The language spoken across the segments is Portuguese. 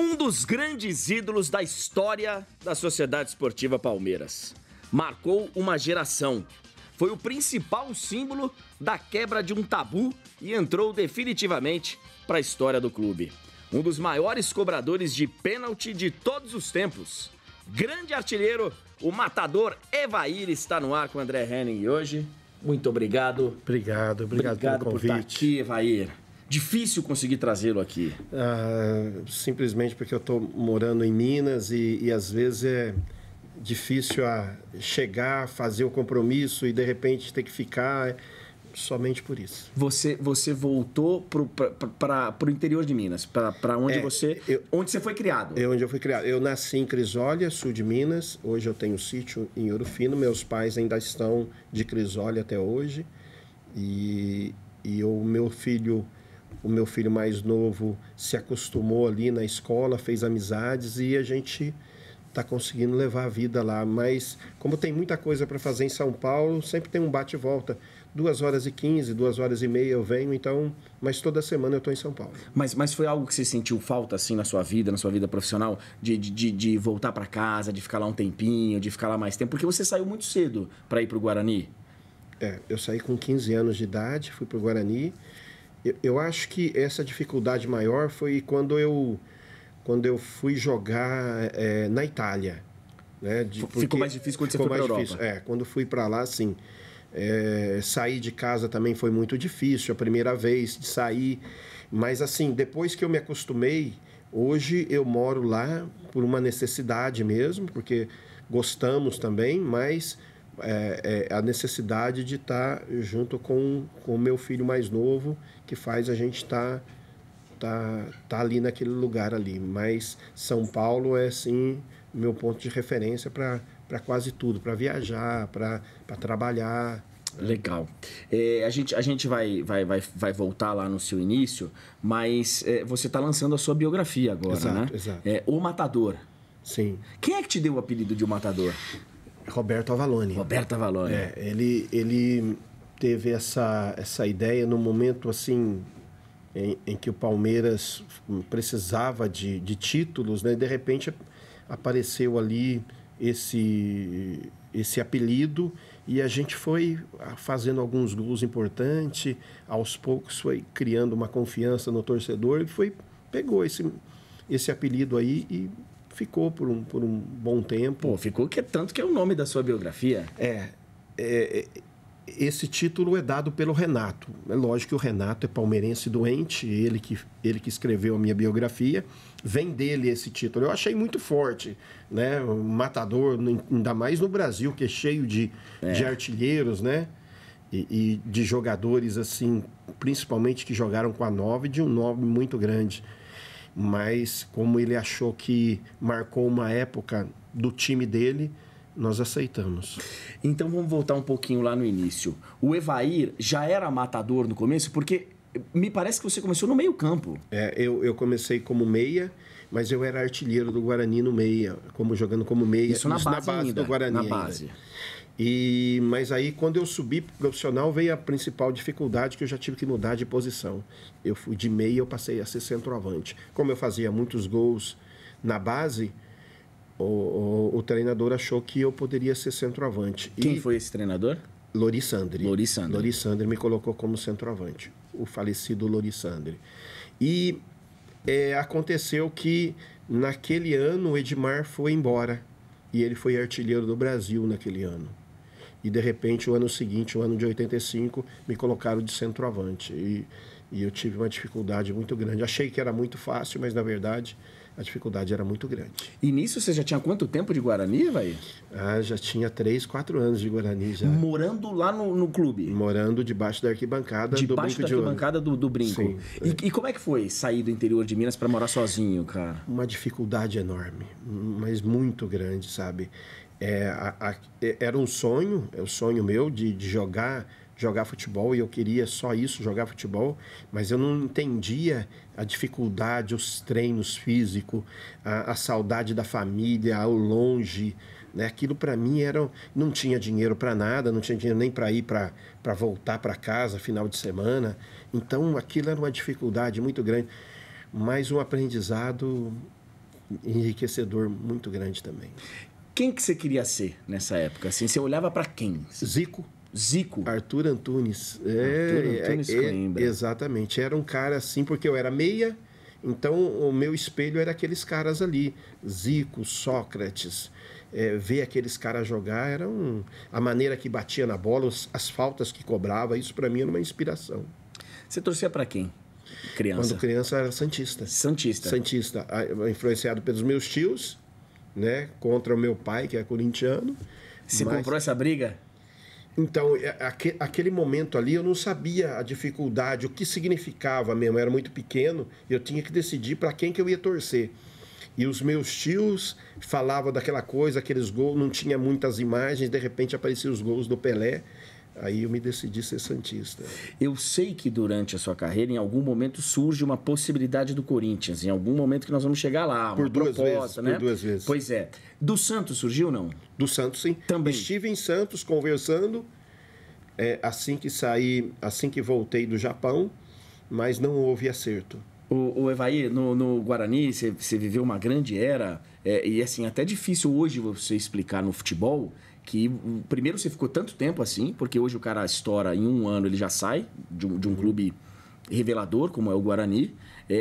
Um dos grandes ídolos da história da Sociedade Esportiva Palmeiras. Marcou uma geração. Foi o principal símbolo da quebra de um tabu e entrou definitivamente para a história do clube. Um dos maiores cobradores de pênalti de todos os tempos. Grande artilheiro, o matador Evair está no ar com o André Henning hoje. Muito obrigado. Obrigado pelo convite. Por estar aqui, Evair. Difícil conseguir trazê-lo aqui. Simplesmente porque eu estou morando em Minas e às vezes é difícil chegar, fazer o compromisso e de repente ter que ficar, somente por isso. Você voltou para o interior de Minas, para onde onde você foi criado? Onde eu fui criado. Eu nasci em Crisólia, sul de Minas. Hoje eu tenho um sítio em Ouro Fino. Meus pais ainda estão de Crisólia até hoje. E o meu filho mais novo se acostumou ali na escola, fez amizades e a gente está conseguindo levar a vida lá. Mas como tem muita coisa para fazer em São Paulo, sempre tem um bate e volta. 2h15, 2h30 eu venho, então, mas toda semana eu estou em São Paulo. Mas foi algo que você sentiu falta, assim, na sua vida profissional, de voltar para casa, de ficar lá um tempinho, de ficar lá mais tempo? Porque você saiu muito cedo para ir para o Guarani. Eu saí com 15 anos de idade, fui para o Guarani. Eu acho que essa dificuldade maior foi quando eu fui jogar na Itália. Né? Ficou mais difícil quando você foi para a Europa. Quando fui para lá, sim. Sair de casa também foi muito difícil, a primeira vez de sair. Mas, assim, depois que eu me acostumei, hoje eu moro lá por uma necessidade mesmo, porque gostamos também, mas a necessidade de estar junto com o meu filho mais novo, que faz a gente estar ali naquele lugar ali. Mas São Paulo é, sim, meu ponto de referência para quase tudo, para viajar, para trabalhar. Legal. A gente vai voltar lá no seu início, mas você está lançando a sua biografia agora, exato, né? Exato. O Matador. Sim. Quem é que te deu o apelido de O Matador? Roberto Avalone. Roberto Avalone. Ele teve essa ideia no momento assim em que o Palmeiras precisava de títulos, né? De repente apareceu ali esse apelido e a gente foi fazendo alguns gols importantes, aos poucos foi criando uma confiança no torcedor e pegou esse apelido aí e ficou por um bom tempo. Pô, ficou tanto que é o nome da sua biografia. Esse título é dado pelo Renato. É lógico que o Renato é palmeirense doente, ele que escreveu a minha biografia, vem dele esse título. Eu achei muito forte, né? O Matador, ainda mais no Brasil, que é cheio de artilheiros, né? E de jogadores, assim, principalmente que jogaram com a 9, de um nome muito grande. Mas como ele achou que marcou uma época do time dele, nós aceitamos. Então vamos voltar um pouquinho lá no início. O Evair já era matador no começo? Porque me parece que você começou no meio campo. Eu comecei como meia, mas eu era artilheiro do Guarani no meia, jogando como meia. Isso na base ainda, do Guarani. Na base. Mas aí, quando eu subi pro profissional, veio a principal dificuldade, que eu já tive que mudar de posição. Eu fui de meia e eu passei a ser centroavante. Como eu fazia muitos gols na base, o treinador achou que eu poderia ser centroavante. Quem foi esse treinador? Lori Sandri. Lori Sandri me colocou como centroavante, o falecido Lori Sandri. E aconteceu que, naquele ano, o Edmar foi embora. E ele foi artilheiro do Brasil naquele ano. E, de repente, o ano seguinte, o ano de 85, me colocaram de centroavante. E eu tive uma dificuldade muito grande. Achei que era muito fácil, mas, na verdade, a dificuldade era muito grande. E nisso você já tinha quanto tempo de Guarani, vai? Já tinha 3, 4 anos de Guarani já. Morando lá no clube? Morando debaixo da arquibancada do Brinco de Ouro. Debaixo da arquibancada do Brinco. Sim. E como é que foi sair do interior de Minas para morar sozinho, cara? Uma dificuldade enorme, mas muito grande, sabe? Era um sonho, é o sonho meu de jogar futebol, e eu queria só isso, jogar futebol, mas eu não entendia a dificuldade, os treinos físicos, a saudade da família, ao longe, né? Aquilo para mim não tinha dinheiro para nada, não tinha dinheiro nem para ir para voltar para casa final de semana, então aquilo era uma dificuldade muito grande, mas um aprendizado enriquecedor muito grande também. Quem que você queria ser nessa época? Assim, você olhava para quem? Zico. Arthur Antunes. Arthur Antunes Coimbra. Exatamente. Era um cara assim, porque eu era meia, então o meu espelho era aqueles caras ali. Zico, Sócrates. Ver aqueles caras jogar era a maneira que batia na bola, as faltas que cobrava, isso para mim era uma inspiração. Você torcia para quem? Criança? Quando criança era santista. Santista, influenciado pelos meus tios, né, contra o meu pai, que é corintiano. Você comprou essa briga? Então, aquele momento ali eu não sabia a dificuldade, o que significava mesmo, eu era muito pequeno, eu tinha que decidir para quem que eu ia torcer. E os meus tios falavam daquela coisa, aqueles gols, não tinha muitas imagens, de repente apareciam os gols do Pelé, aí eu me decidi ser santista. Eu sei que durante a sua carreira, em algum momento, surge uma possibilidade do Corinthians, em algum momento que nós vamos chegar lá, por duas vezes. Pois é. Do Santos surgiu, não? Do Santos, sim. Também. Estive em Santos conversando, assim que voltei do Japão, mas não houve acerto. O Evaí, no Guarani, você viveu uma grande era, e assim, até difícil hoje você explicar no futebol que, primeiro, você ficou tanto tempo assim, porque hoje o cara estoura em um ano, ele já sai de um clube revelador, como é o Guarani,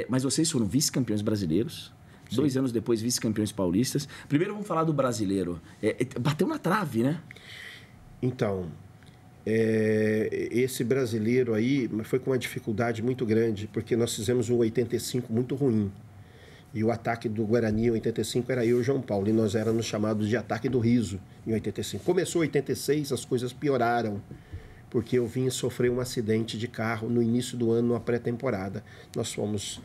mas vocês foram vice-campeões brasileiros, sim. 2 anos depois vice-campeões paulistas. Primeiro vamos falar do brasileiro. Bateu na trave, né? Então... esse brasileiro aí foi com uma dificuldade muito grande, porque nós fizemos um 85 muito ruim. E o ataque do Guarani em 85 era eu e o João Paulo, e nós éramos chamados de ataque do riso em 85. Começou em 86, as coisas pioraram, porque eu vim sofrer um acidente de carro no início do ano, numa pré-temporada. Nós fomos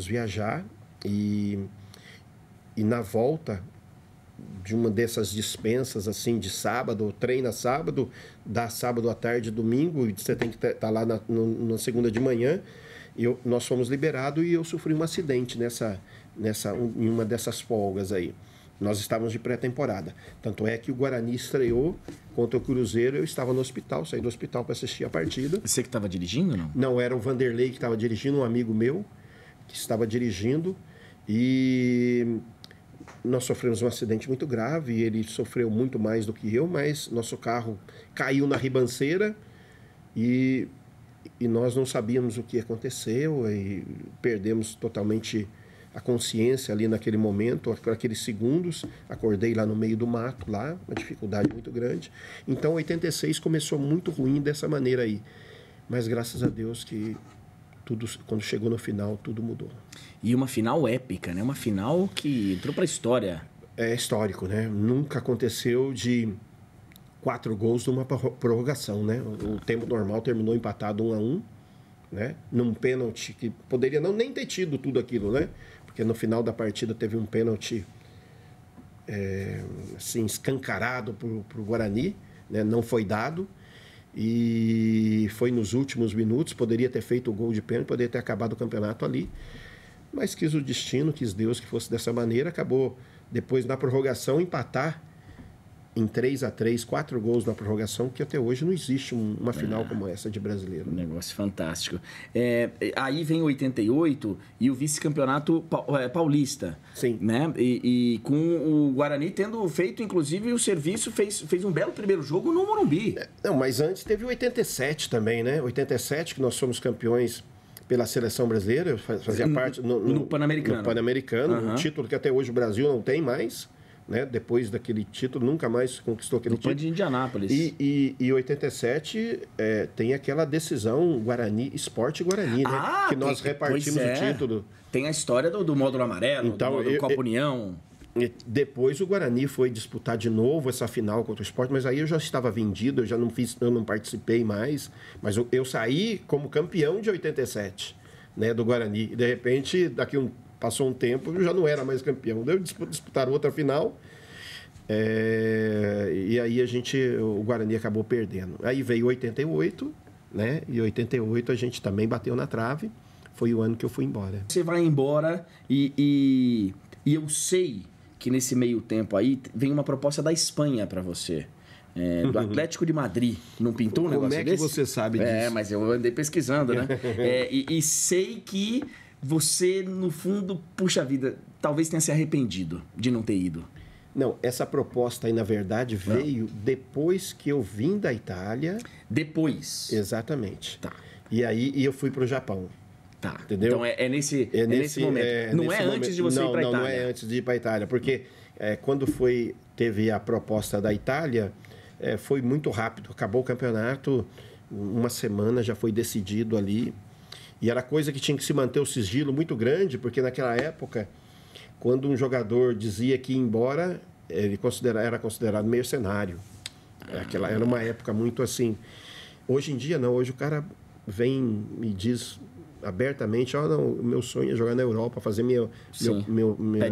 viajar e na volta de uma dessas dispensas assim de sábado, treina sábado, dá sábado à tarde, domingo, e você tem que estar lá na segunda de manhã. Nós fomos liberados e eu sofri um acidente em uma dessas folgas aí. Nós estávamos de pré-temporada. Tanto é que o Guarani estreou contra o Cruzeiro, eu estava no hospital, saí do hospital para assistir a partida. Você que estava dirigindo ou não? Não, era o Vanderlei que estava dirigindo, um amigo meu que estava dirigindo, e nós sofremos um acidente muito grave, e ele sofreu muito mais do que eu, mas nosso carro caiu na ribanceira e nós não sabíamos o que aconteceu e perdemos totalmente a consciência ali naquele momento, aqueles segundos. Acordei lá no meio do mato, lá, uma dificuldade muito grande. Então, 86 começou muito ruim dessa maneira aí, mas graças a Deus que tudo, quando chegou no final, tudo mudou. E uma final épica, né? Uma final que entrou para a história. É histórico, né? Nunca aconteceu de 4 gols numa prorrogação, né? O tempo normal terminou empatado 1-1, né? Num pênalti que poderia nem ter tido tudo aquilo, né? Porque no final da partida teve um pênalti assim, escancarado pro Guarani, né? Não foi dado. E foi nos últimos minutos, poderia ter feito o gol de pênalti, poderia ter acabado o campeonato ali, mas quis o destino, quis Deus que fosse dessa maneira. Acabou depois na prorrogação empatar em 3-3, 4 gols na prorrogação, que até hoje não existe uma final como essa de brasileiro. Um negócio fantástico. Aí vem 88 e o vice-campeonato paulista. Sim. Né? E com o Guarani tendo feito, inclusive, o serviço, fez um belo primeiro jogo no Morumbi. Não, mas antes teve o 87 também, né? 87, que nós somos campeões pela seleção brasileira, eu fazia parte no Pan-Americano. No Pan-Americano, Uhum. Um título que até hoje o Brasil não tem mais. Né? Depois daquele título, nunca mais conquistou aquele título. De Indianápolis. E 87 tem aquela decisão Guarani, Sport Guarani, né? Que nós repartimos o título. Tem a história do módulo amarelo, então, do Copa União. Depois o Guarani foi disputar de novo essa final contra o Sport, mas aí eu já estava vendido, eu não participei mais, mas eu saí como campeão de 87, né, do Guarani. E de repente, passou um tempo, eu já não era mais campeão. Deu disputar outra final. E aí o Guarani acabou perdendo. Aí veio 88, né? E 88 a gente também bateu na trave. Foi o ano que eu fui embora. Você vai embora e eu sei que nesse meio tempo aí vem uma proposta da Espanha para você. Do Atlético de Madrid. Não pintou um negócio desse? Como é que você sabe disso? Mas eu andei pesquisando, né? E sei que você, no fundo, puxa vida, talvez tenha se arrependido de não ter ido? Não, essa proposta aí, na verdade, veio depois que eu vim da Itália. Depois? Exatamente. Tá. E aí eu fui para o Japão. Tá. Entendeu? Então é nesse momento. Não é antes de você ir para a Itália? Não é antes de ir para a Itália, porque quando teve a proposta da Itália, foi muito rápido. Acabou o campeonato, uma semana já foi decidido ali. E era coisa que tinha que se manter o sigilo muito grande, porque naquela época, quando um jogador dizia que ia embora, ele era considerado mercenário. Era uma época muito assim. Hoje em dia, não. Hoje o cara vem e diz abertamente, não, o meu sonho é jogar na Europa, fazer meu pé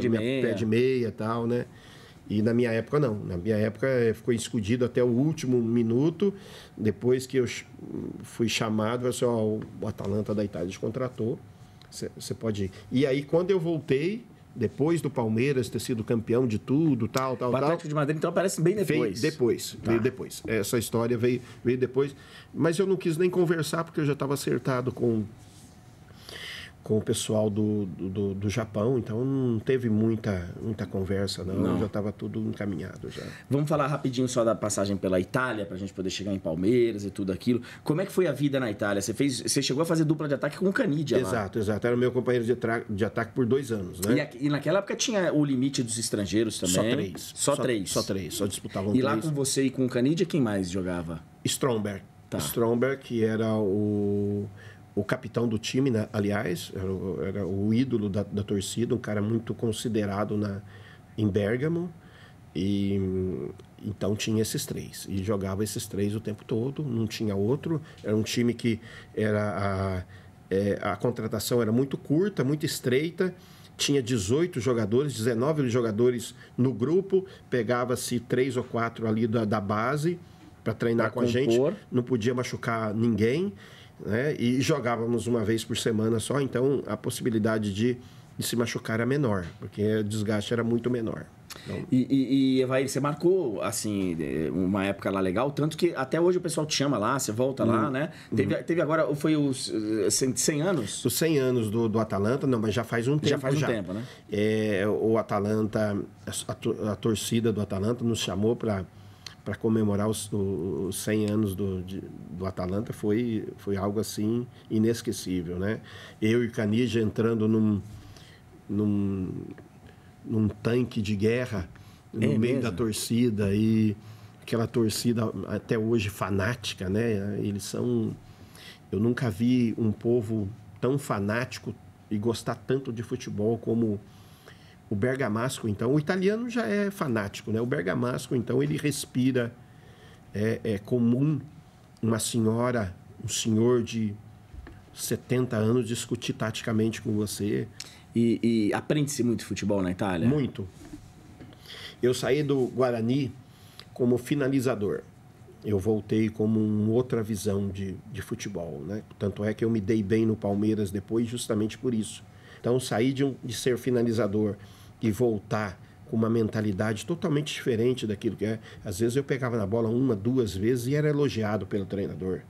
de meia e tal, né? E na minha época, não. Na minha época, ficou escondido até o último minuto. Depois que eu fui chamado, assim, o Atalanta da Itália te contratou, você pode ir. E aí, quando eu voltei, depois do Palmeiras ter sido campeão de tudo, tal. O Atlético de Madrid, então, aparece bem depois. Veio depois. Essa história veio depois. Mas eu não quis nem conversar, porque eu já estava acertado com o pessoal do Japão, então não teve muita conversa, não. Já estava tudo encaminhado já. Vamos falar rapidinho só da passagem pela Itália, para a gente poder chegar em Palmeiras e tudo aquilo. Como é que foi a vida na Itália? Você chegou a fazer dupla de ataque com o Canidia lá? Exato. Era o meu companheiro de ataque por 2 anos, né? E naquela época tinha o limite dos estrangeiros também? Só três. Só disputavam 3. E lá com você e com o Canidia, quem mais jogava? Stromberg. Tá. Stromberg, que era o capitão do time, né? Aliás, era o ídolo da torcida, um cara muito considerado em Bérgamo. E então tinha esses 3. E jogava esses 3 o tempo todo, não tinha outro. Era um time que a contratação era muito curta, muito estreita. Tinha 18 jogadores, 19 jogadores no grupo. Pegava-se 3 ou 4 ali da base para treinar com a gente. Não podia machucar ninguém. Né? E jogávamos uma vez por semana só, então a possibilidade de se machucar era menor, porque o desgaste era muito menor. Então... E Evair, você marcou assim uma época lá legal, tanto que até hoje o pessoal te chama lá, você volta lá, né? Teve agora, foi os 100 anos? Os 100 anos do Atalanta, não, mas já faz um tempo. Já faz um tempo, né? O Atalanta, a torcida do Atalanta nos chamou para comemorar os 100 anos do Atalanta. Foi algo assim inesquecível, né? Eu e o Canidia entrando num tanque de guerra no meio da torcida, e aquela torcida até hoje fanática, né? Eu nunca vi um povo tão fanático e gostar tanto de futebol como o bergamasco. Então, o italiano já é fanático, né? O bergamasco, então, ele respira. É comum uma senhora, um senhor de 70 anos discutir taticamente com você. E aprende-se muito futebol na Itália? Muito. Eu saí do Guarani como finalizador. Eu voltei como uma outra visão de futebol, né? Tanto é que eu me dei bem no Palmeiras depois justamente por isso. Então, sair de ser finalizador e voltar com uma mentalidade totalmente diferente daquilo que é. Às vezes eu pegava na bola 1, 2 vezes e era elogiado pelo treinador,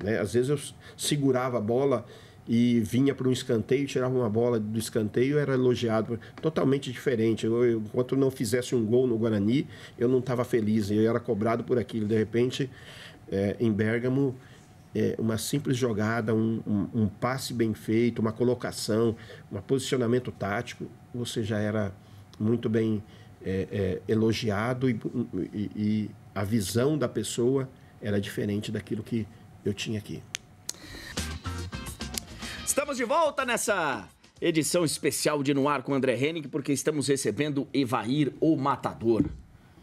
né? Às vezes eu segurava a bola e vinha para um escanteio, tirava uma bola do escanteio e era elogiado. Totalmente diferente. Enquanto eu não fizesse um gol no Guarani, eu não estava feliz. Eu era cobrado por aquilo. De repente, em Bérgamo, uma simples jogada, um passe bem feito, uma colocação, um posicionamento tático, você já era muito bem elogiado, e a visão da pessoa era diferente daquilo que eu tinha aqui. Estamos de volta nessa edição especial de No Ar com André Henning, porque estamos recebendo Evair, o Matador.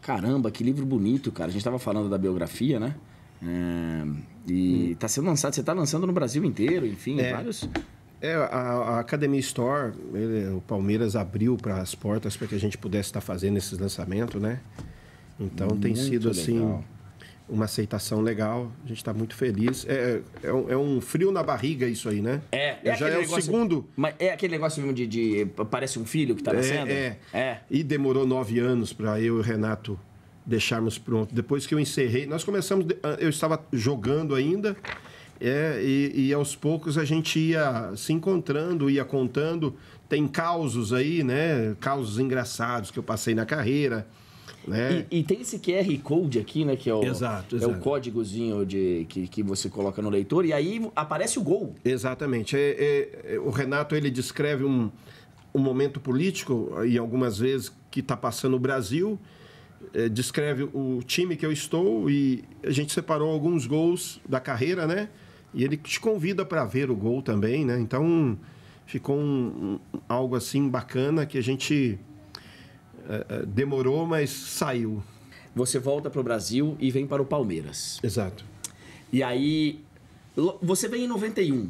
Caramba, que livro bonito, cara. A gente estava falando da biografia, né? E está sendo lançado, você está lançando no Brasil inteiro, enfim, vários... A Academia Store, o Palmeiras abriu para as portas para que a gente pudesse estar fazendo esse lançamento, né? Então tem sido assim uma aceitação legal. A gente está muito feliz. É um frio na barriga isso aí, né? Já é o segundo. Mas é aquele negócio mesmo de parece um filho que está nascendo? E demorou 9 anos para eu e o Renato deixarmos pronto. Depois que eu encerrei, nós começamos. Eu estava jogando ainda. E aos poucos a gente ia se encontrando, ia contando. Tem causos aí, né? Causos engraçados que eu passei na carreira. Né? E tem esse QR Code aqui, né? Que é o, Exato. É o códigozinho que você coloca no leitor e aí aparece o gol. Exatamente. O Renato, ele descreve um momento político, e algumas vezes que está passando o Brasil, descreve o time que eu estou e a gente separou alguns gols da carreira, né? E ele te convida para ver o gol também, né? Então, ficou algo assim bacana que a gente demorou, mas saiu. Você volta para o Brasil e vem para o Palmeiras. Exato. E aí, você vem em 91.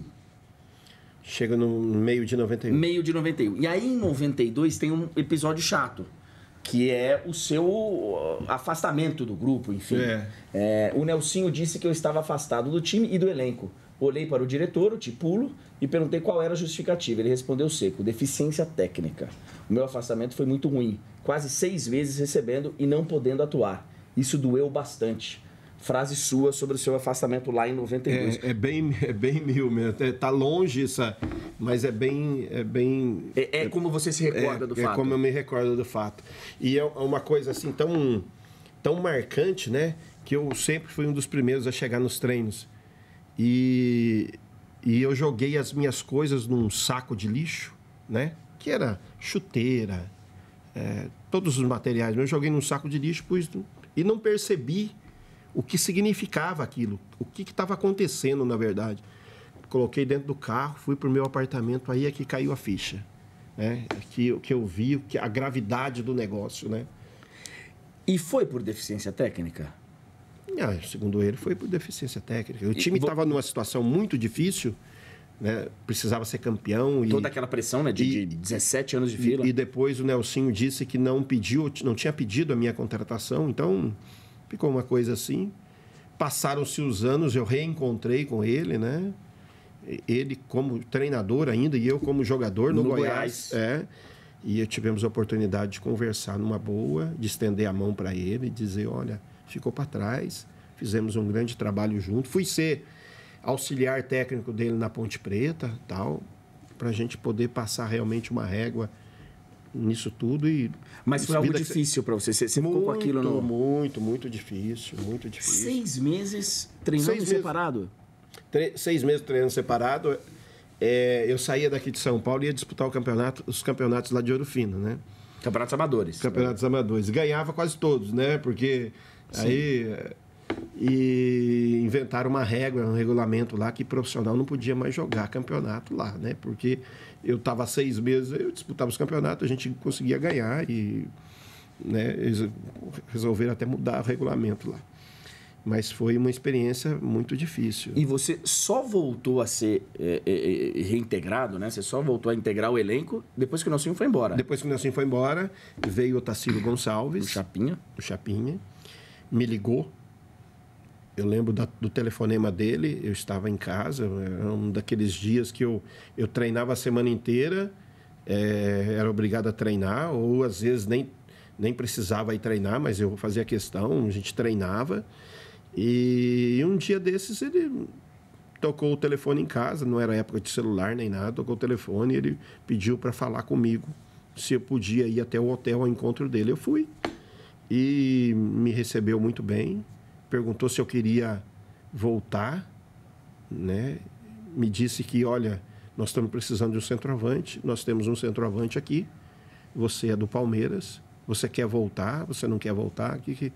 Chega no meio de 91. Meio de 91. E aí, em 92, tem um episódio chato, que é o seu afastamento do grupo, enfim. O Nelsinho disse que eu estava afastado do time e do elenco. Olhei para o diretor, o Tipulo, e perguntei qual era a justificativa. Ele respondeu seco: deficiência técnica. O meu afastamento foi muito ruim. Quase 6 meses recebendo e não podendo atuar. Isso doeu bastante. Frase sua sobre o seu afastamento lá em 92. É bem mil mesmo. Tá longe essa, mas é bem... É como você se recorda do fato. É como eu me recordo do fato. E é uma coisa assim tão marcante, né? Que eu sempre fui um dos primeiros a chegar nos treinos. E eu joguei as minhas coisas num saco de lixo, né? Que era chuteira, todos os materiais. Eu joguei num saco de lixo e não percebi o que significava aquilo, o que estava acontecendo, na verdade. Coloquei dentro do carro, fui para o meu apartamento, aí é que caiu a ficha. Né? Que eu vi a gravidade do negócio. Né? E foi por deficiência técnica? Segundo ele, foi por deficiência técnica. O time estava numa situação muito difícil, né? Precisava ser campeão. Toda aquela pressão, né? De 17 anos de fila. E depois o Nelsinho disse que não tinha pedido a minha contratação, então ficou uma coisa assim. Passaram-se os anos, eu reencontrei com ele, né? Ele como treinador ainda e eu como jogador no Goiás. E tivemos a oportunidade de conversar numa boa, de estender a mão para ele e dizer, olha, ficou para trás, fizemos um grande trabalho junto. Fui ser auxiliar técnico dele na Ponte Preta, tal, para a gente poder passar realmente uma régua nisso tudo. Mas foi algo difícil para você? Você ficou com aquilo no... Muito difícil, muito difícil. 6 meses treinando separado? 6 meses treinando separado. Eu saía daqui de São Paulo e ia disputar os campeonatos lá de Ouro Fino, né? Campeonatos amadores. Campeonatos amadores. Ganhava quase todos, né? Porque aí... E inventaram uma regra, um regulamento lá que profissional não podia mais jogar campeonato lá, né? Porque eu estava 6 meses, eu disputava os campeonatos, a gente conseguia ganhar e, né, eles resolveram até mudar o regulamento lá. Mas foi uma experiência muito difícil. E você só voltou a ser reintegrado, né? Você só voltou a integrar o elenco depois que o Nelsinho foi embora. Depois que o Nelsinho foi embora, veio o Tacílio Gonçalves. O Chapinha. Me ligou. Eu lembro do telefonema dele, eu estava em casa, era um daqueles dias que eu treinava a semana inteira, era obrigado a treinar, ou às vezes nem precisava ir treinar, mas eu fazia questão, a gente treinava. E um dia desses ele tocou o telefone em casa, não era época de celular nem nada, tocou o telefone e ele pediu para falar comigo se eu podia ir até o hotel ao encontro dele. Eu fui e me recebeu muito bem. Perguntou se eu queria voltar, né? Me disse que, olha, nós estamos precisando de um centroavante, nós temos um centroavante aqui, você é do Palmeiras, você quer voltar, você não quer voltar? Que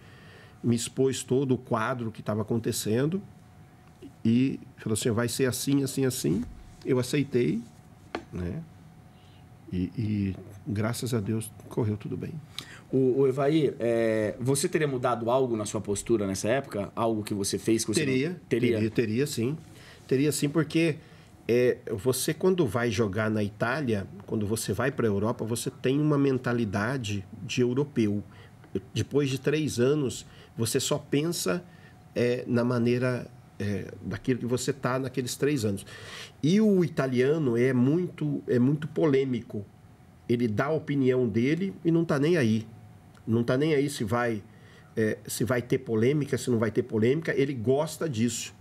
me expôs todo o quadro que estava acontecendo e falou assim, vai ser assim, assim, assim. Eu aceitei, né? E graças a Deus correu tudo bem. O Evair, você teria mudado algo na sua postura nessa época? Algo que você fez? Que você Teria sim. Teria sim, porque você quando vai jogar na Itália, quando você vai para a Europa, você tem uma mentalidade de europeu. Depois de 3 anos, você só pensa na maneira daquilo que você está naqueles 3 anos. E o italiano é muito polêmico. Ele dá a opinião dele e não está nem aí. Não está nem aí se vai ter polêmica, se não vai ter polêmica. Ele gosta disso.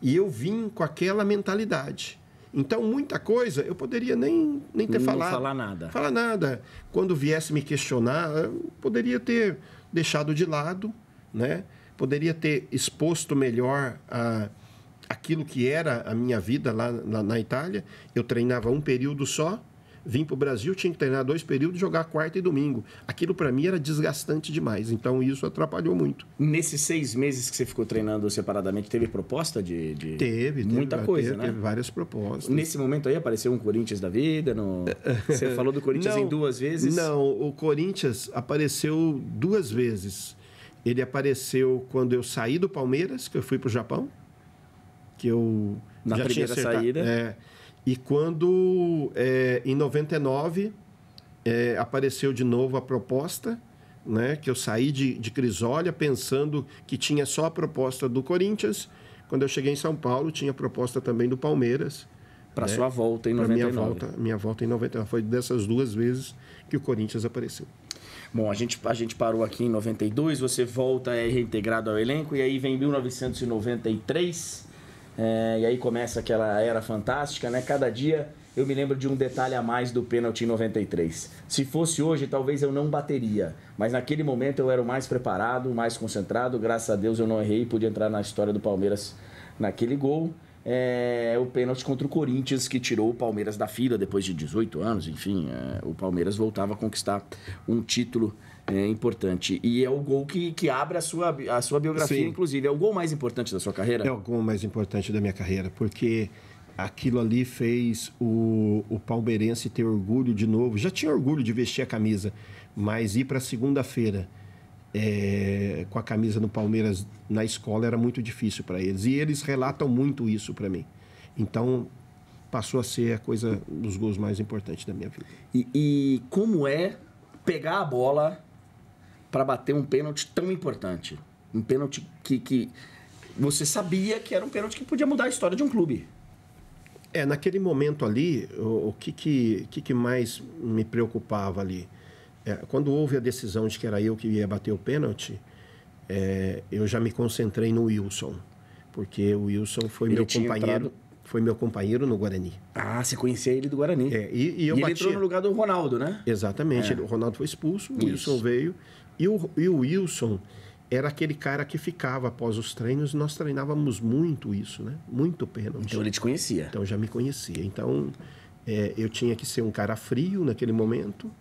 E eu vim com aquela mentalidade. Então, muita coisa eu poderia nem ter falado. Não falar nada. Falar nada. Quando viesse me questionar, eu poderia ter deixado de lado, né? Poderia ter exposto melhor aquilo que era a minha vida lá na Itália. Eu treinava um período só, vim para o Brasil, tinha que treinar 2 períodos, jogar quarta e domingo. Aquilo para mim era desgastante demais, então isso atrapalhou muito. Nesses 6 meses que você ficou treinando separadamente, teve proposta de... Teve muita coisa, né? Teve várias propostas. Nesse momento aí apareceu um Corinthians da vida? Você falou do Corinthians em 2 vezes? Não, o Corinthians apareceu 2 vezes. Ele apareceu quando eu saí do Palmeiras, que eu fui para o Japão, que eu na já primeira tinha acertado, saída. E quando, em 99, apareceu de novo a proposta, né, que eu saí de Crisólia pensando que tinha só a proposta do Corinthians. Quando eu cheguei em São Paulo, tinha a proposta também do Palmeiras. Para sua volta em 99. Minha volta em 99. Foi dessas 2 vezes que o Corinthians apareceu. Bom, a gente parou aqui em 92, você volta, é reintegrado ao elenco, e aí vem 1993... e aí começa aquela era fantástica, né? Cada dia eu me lembro de um detalhe a mais do pênalti em 93. Se fosse hoje, talvez eu não bateria. Mas naquele momento eu era o mais preparado, o mais concentrado. Graças a Deus eu não errei e pude entrar na história do Palmeiras naquele gol. O pênalti contra o Corinthians, que tirou o Palmeiras da fila depois de 18 anos. Enfim, o Palmeiras voltava a conquistar um título importante. E é o gol que abre a sua biografia, sim. Inclusive. É o gol mais importante da sua carreira? É o gol mais importante da minha carreira, porque aquilo ali fez o palmeirense ter orgulho de novo. Já tinha orgulho de vestir a camisa, mas ir para segunda-feira com a camisa do Palmeiras na escola era muito difícil para eles. E eles relatam muito isso para mim. Então, passou a ser a coisa dos gols mais importantes da minha vida. E como é pegar a bola para bater um pênalti tão importante? Um pênalti que você sabia que era um pênalti que podia mudar a história de um clube. Naquele momento ali, o que mais me preocupava ali? Quando houve a decisão de que era eu que ia bater o pênalti, eu já me concentrei no Wilson, porque o Wilson foi meu companheiro no Guarani. Ah, você conhecia ele do Guarani. E ele entrou no lugar do Ronaldo, né? Exatamente. O Ronaldo foi expulso, o Wilson veio. E o Wilson era aquele cara que ficava após os treinos. Nós treinávamos muito isso, né? Muito pênalti. Então ele te conhecia. Então já me conhecia. Então eu tinha que ser um cara frio naquele momento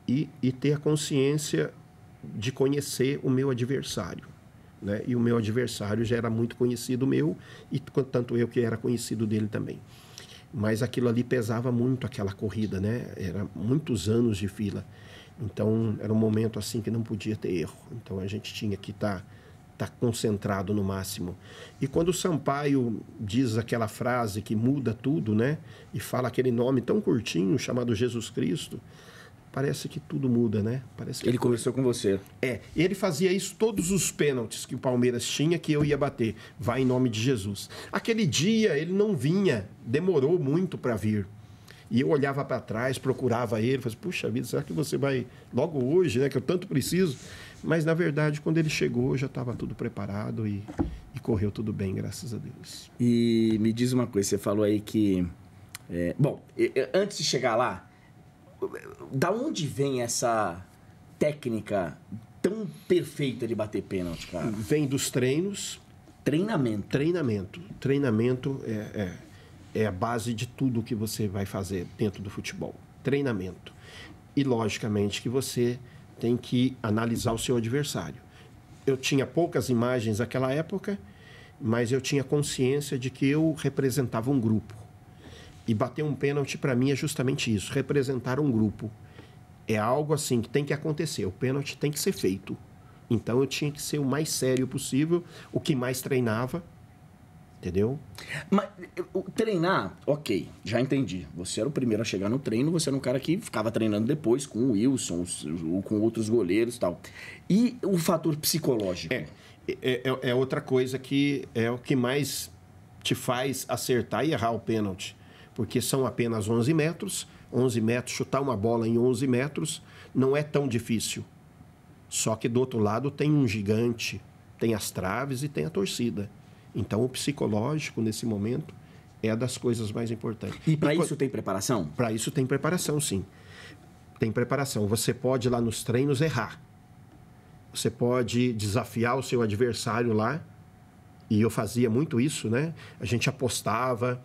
e ter a consciência de conhecer o meu adversário, né? E o meu adversário já era muito conhecido meu, e tanto eu que era conhecido dele também. Mas aquilo ali pesava muito, aquela corrida, né? Era muitos anos de fila. Então, era um momento assim que não podia ter erro. Então, a gente tinha que estar concentrado no máximo. E quando o Sampaio diz aquela frase que muda tudo, né? E fala aquele nome tão curtinho, chamado Jesus Cristo, parece que tudo muda, né? Parece que ele conversou com você. Ele fazia isso todos os pênaltis que o Palmeiras tinha, que eu ia bater. Vai em nome de Jesus. Aquele dia ele não vinha, demorou muito para vir. E eu olhava para trás, procurava ele, falava, puxa vida, será que você vai logo hoje, né? Que eu tanto preciso. Mas, na verdade, quando ele chegou, já estava tudo preparado e correu tudo bem, graças a Deus. E me diz uma coisa, você falou aí que... antes de chegar lá, da onde vem essa técnica tão perfeita de bater pênalti, cara? Vem dos treinos. Treinamento. Treinamento é a base de tudo que você vai fazer dentro do futebol. Treinamento. E, logicamente, que você tem que analisar o seu adversário. Eu tinha poucas imagens naquela época, mas eu tinha consciência de que eu representava um grupo. E bater um pênalti, para mim, é justamente isso, representar um grupo. É algo assim que tem que acontecer, o pênalti tem que ser feito. Então, eu tinha que ser o mais sério possível, o que mais treinava, entendeu? Mas treinar, ok, já entendi. Você era o primeiro a chegar no treino, você era um cara que ficava treinando depois com o Wilson, com outros goleiros e tal. E o fator psicológico? É outra coisa que é o que mais te faz acertar e errar o pênalti. Porque são apenas 11 metros. 11 metros, chutar uma bola em 11 metros não é tão difícil. Só que do outro lado tem um gigante, tem as traves e tem a torcida. Então, o psicológico, nesse momento, é das coisas mais importantes. E para isso tem preparação? Para isso tem preparação, sim. Tem preparação. Você pode, lá nos treinos, errar. Você pode desafiar o seu adversário lá, e eu fazia muito isso, né? A gente apostava,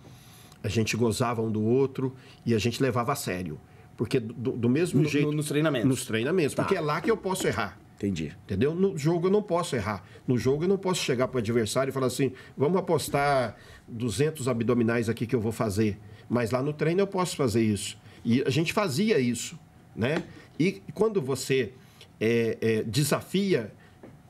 a gente gozava um do outro e a gente levava a sério. Porque do mesmo jeito... Nos treinamentos? Nos treinamentos, tá. Porque é lá que eu posso errar. Entendi. Entendeu? No jogo eu não posso errar. No jogo eu não posso chegar para o adversário e falar assim, vamos apostar 200 abdominais aqui que eu vou fazer. Mas lá no treino eu posso fazer isso. E a gente fazia isso, né? E quando você desafia,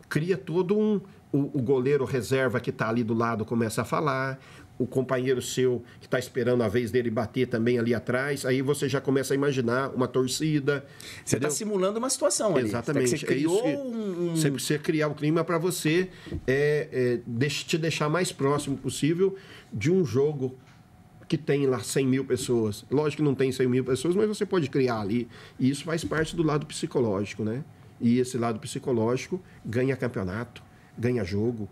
cria todo o goleiro reserva que está ali do lado começa a falar, o companheiro seu que está esperando a vez dele bater também ali atrás, aí você já começa a imaginar uma torcida. Você está simulando uma situação ali. Exatamente. Você criou Você precisa criar o clima para você te deixar mais próximo possível de um jogo que tem lá 100 mil pessoas. Lógico que não tem 100 mil pessoas, mas você pode criar ali. E isso faz parte do lado psicológico, né? E esse lado psicológico ganha campeonato, ganha jogo,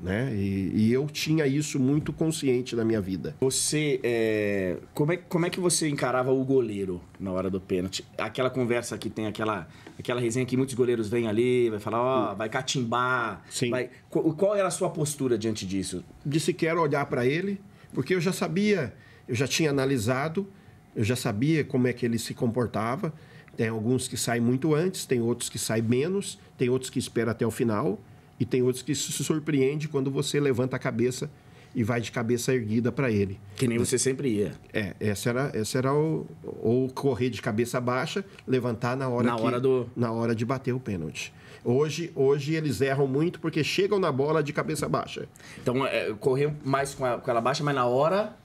né? E eu tinha isso muito consciente na minha vida. Você, como é que você encarava o goleiro na hora do pênalti? Aquela conversa que tem aquela resenha que muitos goleiros vêm ali, vai falar, vai catimbar. Sim. Qual era a sua postura diante disso? De sequer olhar para ele, porque eu já sabia, eu já tinha analisado, eu já sabia como é que ele se comportava. Tem alguns que saem muito antes, tem outros que saem menos, tem outros que esperam até o final e tem outros que se surpreende quando você levanta a cabeça e vai de cabeça erguida para ele. Que nem você sempre ia. Esse era o correr de cabeça baixa, levantar na hora de bater o pênalti. Hoje eles erram muito porque chegam na bola de cabeça baixa. Então, correr mais com ela baixa, mas na hora,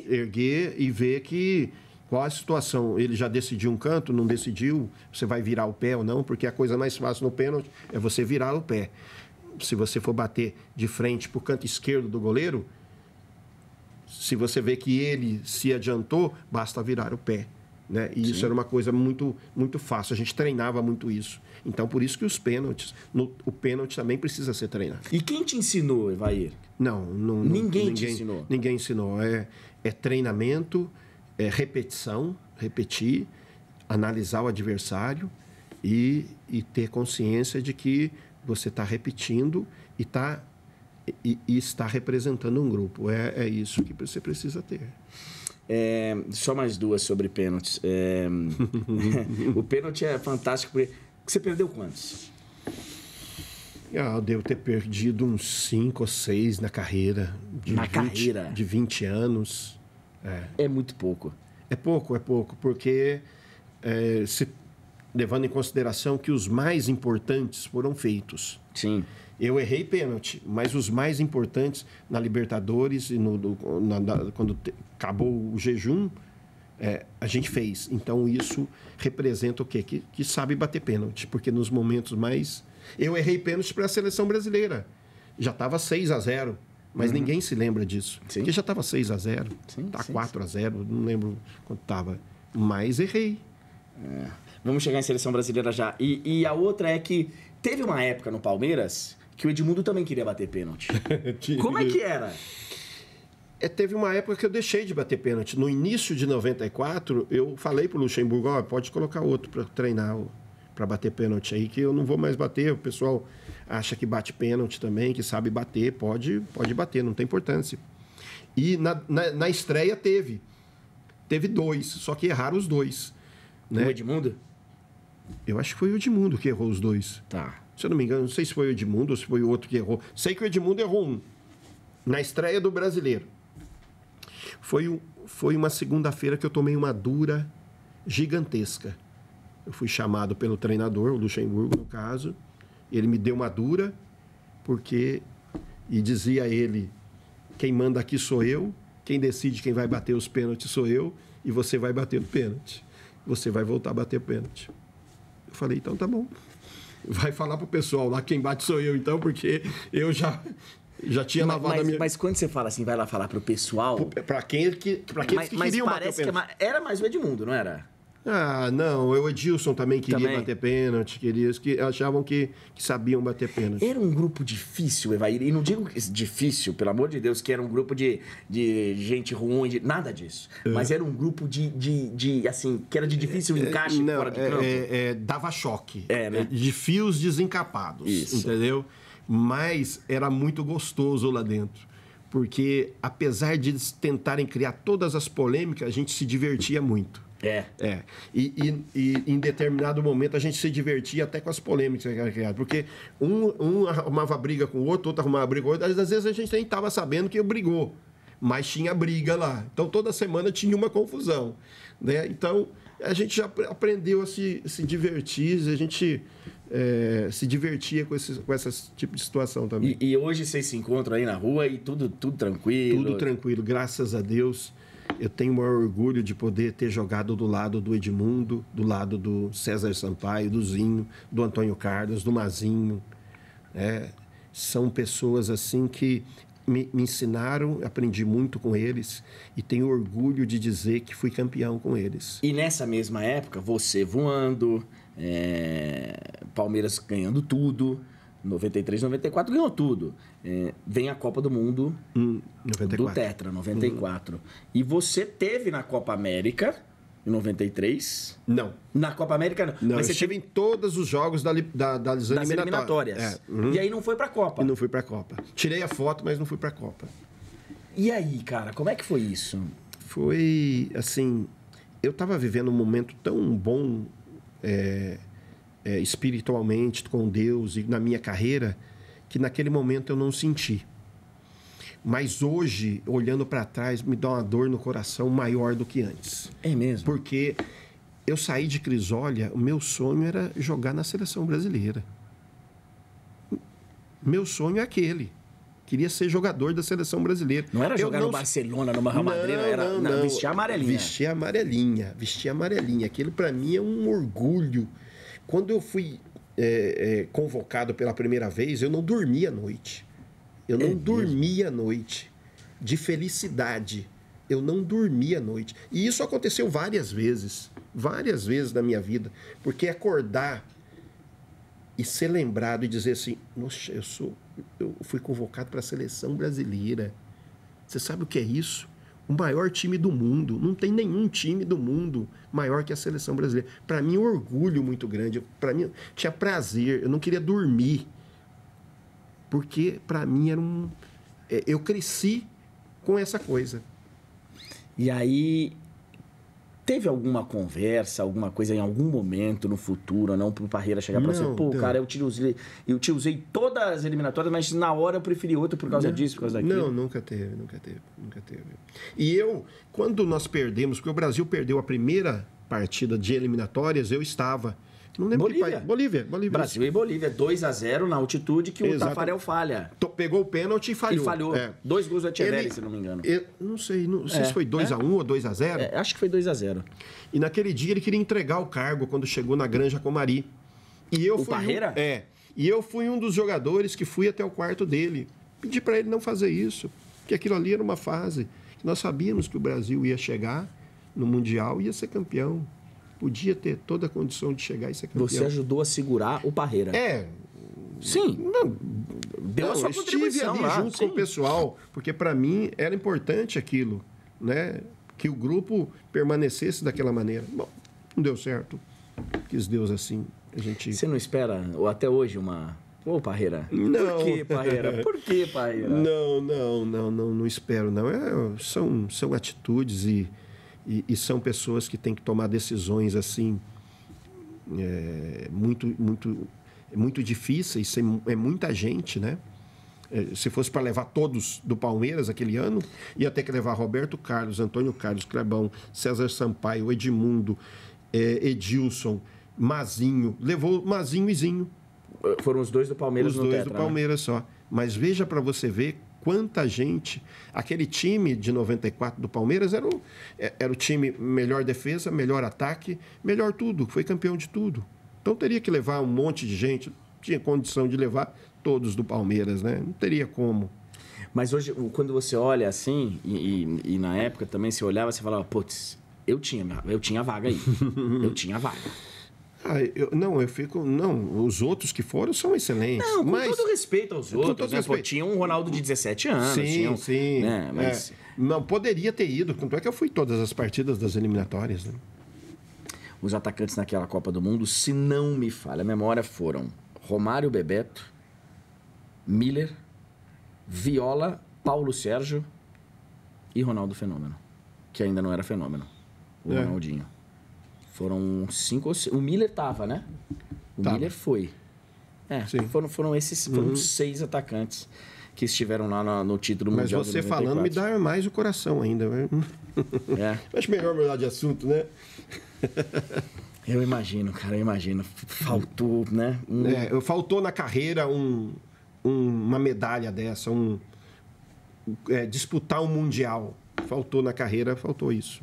erguer e ver que... Qual a situação? Ele já decidiu um canto, não decidiu? Você vai virar o pé ou não? Porque a coisa mais fácil no pênalti é você virar o pé. Se você for bater de frente para o canto esquerdo do goleiro, se você vê que ele se adiantou, basta virar o pé, né? E isso era uma coisa muito, muito fácil. A gente treinava muito isso. Então, por isso que os pênaltis... o pênalti também precisa ser treinado. E quem te ensinou, Evair? Ninguém te ensinou? Ninguém ensinou. É treinamento... repetição, repetir, analisar o adversário e ter consciência de que você está repetindo e está representando um grupo. É isso que você precisa ter. Só mais duas sobre pênaltis. O pênalti é fantástico porque você perdeu quantos? Eu devo ter perdido uns 5 ou 6 na carreira. De 20 anos. É muito pouco. É pouco, porque levando em consideração que os mais importantes foram feitos. Sim. Eu errei pênalti, mas os mais importantes na Libertadores e quando acabou o jejum, a gente fez. Então, isso representa o quê? Que sabe bater pênalti, porque nos momentos mais... Eu errei pênalti para a seleção brasileira. Já estava 6-0. Mas ninguém se lembra disso. Sim. Porque já estava 6-0, está 4-0, não lembro quanto estava. Mas errei. Vamos chegar em seleção brasileira já. E a outra é que teve uma época no Palmeiras que o Edmundo também queria bater pênalti. Como é que era? Teve uma época que eu deixei de bater pênalti. No início de 94, eu falei para o Luxemburgo, pode colocar outro para treinar, para bater pênalti aí, que eu não vou mais bater. O pessoal acha que bate pênalti também, que sabe bater, pode bater, não tem importância. E na estreia teve 2, só que erraram os 2. Né? O Edmundo? Eu acho que foi o Edmundo que errou os 2. Tá. Se eu não me engano, não sei se foi o Edmundo ou se foi o outro que errou. Sei que o Edmundo errou 1, na estreia do Brasileiro. Foi uma segunda-feira que eu tomei uma dura gigantesca. Eu fui chamado pelo treinador, o Luxemburgo, no caso. Ele me deu uma dura, e dizia ele, quem manda aqui sou eu, quem decide quem vai bater os pênaltis sou eu, e você vai bater o pênalti. Você vai voltar a bater o pênalti. Eu falei, então tá bom. Vai falar pro pessoal lá, quem bate sou eu, então, porque eu já tinha lavado a minha... Mas quando você fala assim, vai lá falar pro pessoal... Para aqueles que queriam bater o pênalti. Era mais o Edmundo, não era? Ah, não, o Edilson também queria bater pênalti, que achavam que sabiam bater pênalti. Era um grupo difícil, Evair, e não digo difícil, pelo amor de Deus, que era um grupo de gente ruim, nada disso. Mas era um grupo assim, que era de difícil encaixe fora de campo. Dava choque. Né? De fios desencapados, entendeu? Mas era muito gostoso lá dentro. Porque, apesar de eles tentarem criar todas as polêmicas, a gente se divertia muito. E em determinado momento a gente se divertia até com as polêmicas que eram criadas. Porque um arrumava briga com o outro arrumava briga com o outro. Às vezes a gente nem estava sabendo que brigou, mas tinha briga lá. Então toda semana tinha uma confusão, né? Então a gente já aprendeu a se divertir, a gente se divertia com esse tipo de situação também. E hoje vocês se encontram aí na rua e tudo tranquilo? Tudo tranquilo, graças a Deus. Eu tenho o maior orgulho de poder ter jogado do lado do Edmundo, do lado do César Sampaio, do Zinho, do Antônio Carlos, do Mazinho. São pessoas assim que me ensinaram, aprendi muito com eles e tenho orgulho de dizer que fui campeão com eles. E nessa mesma época, você voando, Palmeiras ganhando tudo, 93, 94 ganhou tudo. Vem a Copa do Mundo 94. do Tetra, 94. E você teve na Copa América em 93? Não. Na Copa América não. Mas você teve em todos os jogos das eliminatórias. E aí não foi pra Copa? E não fui pra Copa. Tirei a foto, mas não fui pra Copa. E aí, cara, como é que foi isso? Foi, assim, eu tava vivendo um momento tão bom espiritualmente com Deus e na minha carreira, que naquele momento eu não senti. Mas hoje, olhando para trás, me dá uma dor no coração maior do que antes. É mesmo? Porque eu saí de Crisólia, o meu sonho era jogar na seleção brasileira. Meu sonho é aquele. Queria ser jogador da seleção brasileira. Não era jogar no Barcelona, no Real Madrid, era vestir a amarelinha. Vestir a amarelinha. Aquilo para mim é um orgulho. Quando eu fui convocado pela primeira vez, eu não dormia à noite. Eu não dormia à noite. De felicidade. Eu não dormia à noite. E isso aconteceu várias vezes na minha vida. Porque acordar e ser lembrado e dizer assim, nossa, eu fui convocado para a seleção brasileira. Você sabe o que é isso? O maior time do mundo. Não tem nenhum time do mundo maior que a seleção brasileira. Para mim, um orgulho muito grande. Para mim, tinha prazer. Eu não queria dormir. Porque, para mim, era eu cresci com essa coisa. E aí, teve alguma conversa, alguma coisa em algum momento no futuro, ou não, pro Parreira chegar para você? Pô, cara, eu te usei todas as eliminatórias, mas na hora eu preferi outro por causa disso, por causa daquilo. Não, nunca teve. E quando nós perdemos, porque o Brasil perdeu a primeira partida de eliminatórias, eu estava... Não lembro Bolívia. Brasil e Bolívia, 2-0 na altitude que o Tafarel falha. Pegou o pênalti e falhou. 2 gols do Echeverri, se não me engano. Não sei se foi 2-1 ou 2-0. Acho que foi 2-0. E naquele dia ele queria entregar o cargo quando chegou na Granja Comari. E eu Parreira? E eu fui um dos jogadores que fui até o quarto dele. Pedi para ele não fazer isso, porque aquilo ali era uma fase que nós sabíamos que o Brasil ia chegar no Mundial e ia ser campeão. Podia ter toda a condição de chegar e ser campeão. Você ajudou a segurar o Parreira. Sim. Deu a sua contribuição ali lá, junto com o pessoal, porque para mim era importante aquilo, né? Que o grupo permanecesse daquela maneira. Bom, não deu certo. Quis Deus assim. Você não espera, ou até hoje, uma... Ô, Parreira. Não. Por que, Parreira? Por que, Parreira? Não espero, não. São atitudes e são pessoas que têm que tomar decisões assim muito difíceis. É muita gente, né? Se fosse para levar todos do Palmeiras aquele ano, ia ter que levar Roberto Carlos, Antônio Carlos, Clebão, César Sampaio, Edmundo, Edilson, Mazinho. Levou Mazinho e Zinho. Foram os dois do Palmeiras no Tetra. Os dois do Palmeiras só. Mas veja para você ver quanta gente... Aquele time de 94 do Palmeiras era o time melhor defesa, melhor ataque, melhor tudo. Foi campeão de tudo. Então teria que levar um monte de gente. Tinha condição de levar todos do Palmeiras, né? Não teria como. Mas hoje, quando você olha assim, e na época também você olhava, você falava, putz, Eu tinha vaga aí. Eu tinha vaga. Os outros que foram são excelentes. Não, com todo respeito aos outros, né? Pô, tinha um Ronaldo de 17 anos. Sim. Né? Mas... Não, poderia ter ido, tanto é que eu fui todas as partidas das eliminatórias, né? Os atacantes naquela Copa do Mundo, se não me falha a memória, foram Romário, Bebeto, Miller, Viola, Paulo Sérgio e Ronaldo Fenômeno, que ainda não era Fenômeno. O Ronaldinho. Foram 5 ou 6. O Miller tava, né? Miller foi. Foram esses 6 atacantes que estiveram lá no título mundial. Mas você falando me dá mais o coração ainda. Acho melhor mudar de assunto, né? Eu imagino, cara, Faltou, né? Faltou na carreira uma medalha dessa, disputar um mundial. Faltou na carreira, faltou isso.